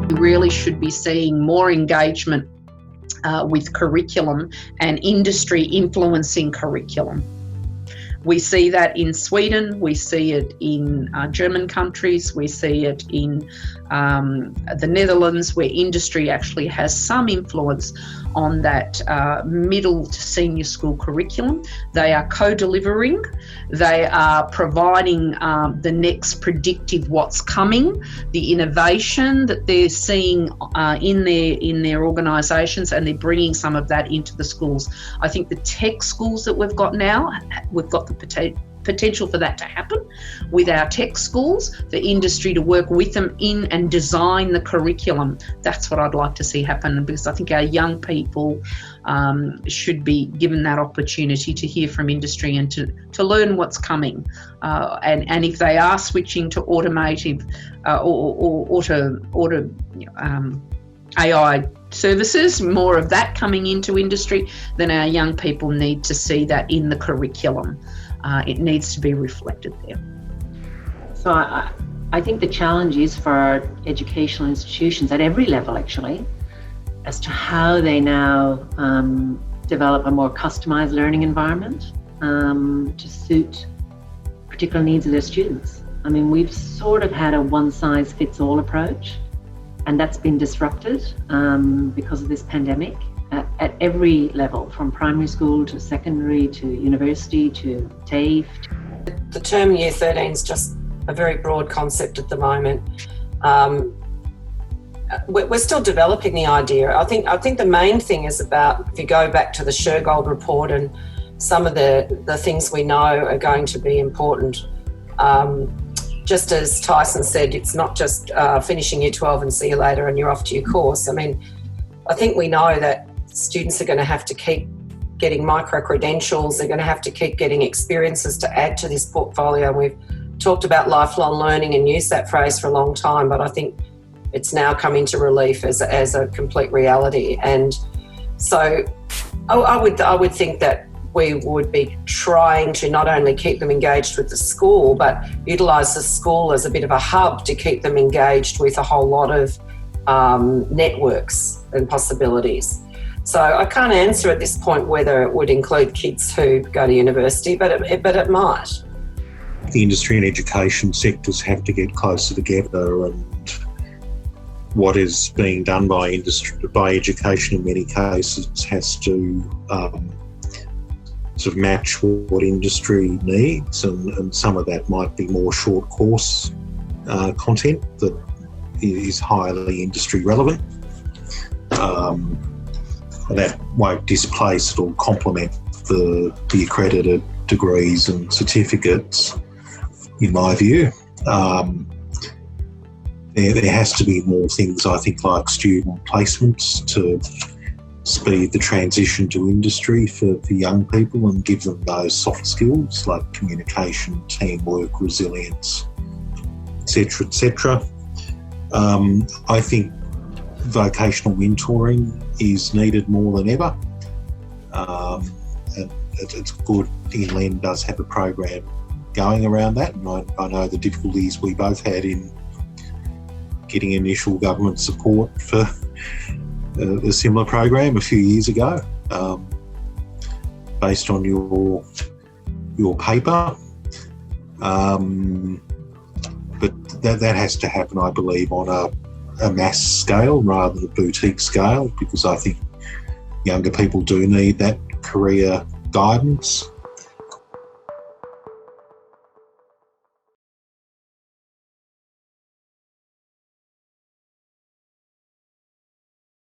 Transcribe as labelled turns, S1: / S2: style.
S1: We really should be seeing more engagement with curriculum and industry influencing curriculum. We see that in Sweden, we see it in German countries, we see it in the Netherlands, where industry actually has some influence on that middle to senior school curriculum. They are co-delivering, they are providing the next predictive what's coming, the innovation that they're seeing in their organisations, and they're bringing some of that into the schools. I think the tech schools that we've got now, we've got the potential for that to happen with our tech schools, for industry to work with them in and design the curriculum. That's what I'd like to see happen, because I think our young people should be given that opportunity to hear from industry and to learn what's coming. And if they are switching to automotive or AI services, more of that coming into industry, then our young people need to see that in the curriculum. It needs to be reflected there.
S2: So I think the challenge is for educational institutions at every level, actually, as to how they now develop a more customised learning environment to suit particular needs of their students. I mean, we've sort of had a one-size-fits-all approach, and that's been disrupted because of this pandemic at every level, from primary school to secondary to university to TAFE.
S3: The term Year 13 is just a very broad concept at the moment. We're still developing the idea. I think the main thing is about, if you go back to the Shergold report and some of the things we know are going to be important. Just as Tyson said, it's not just finishing Year 12 and see you later and you're off to your course. I mean, I think we know that students are going to have to keep getting micro-credentials, they're going to have to keep getting experiences to add to this portfolio. We've talked about lifelong learning and used that phrase for a long time, but I think it's now come into relief as a complete reality. And so I would think that we would be trying to not only keep them engaged with the school, but utilise the school as a bit of a hub to keep them engaged with a whole lot of networks and possibilities. So I can't answer at this point whether it would include kids who go to university, but it might.
S4: The industry and education sectors have to get closer together, and what is being done by education in many cases has to sort of match what industry needs, and some of that might be more short course content that is highly industry relevant. That won't displace, it'll complement the accredited degrees and certificates, in my view. There has to be more things, I think, like student placements to speed the transition to industry for young people and give them those soft skills like communication, teamwork, resilience, etc., etc. I think vocational mentoring is needed more than ever. And it's good LLEN does have a program going around that, and I know the difficulties we both had in getting initial government support for a similar program a few years ago, based on your paper. But that has to happen, I believe, on a mass scale rather than a boutique scale, because I think younger people do need that career guidance.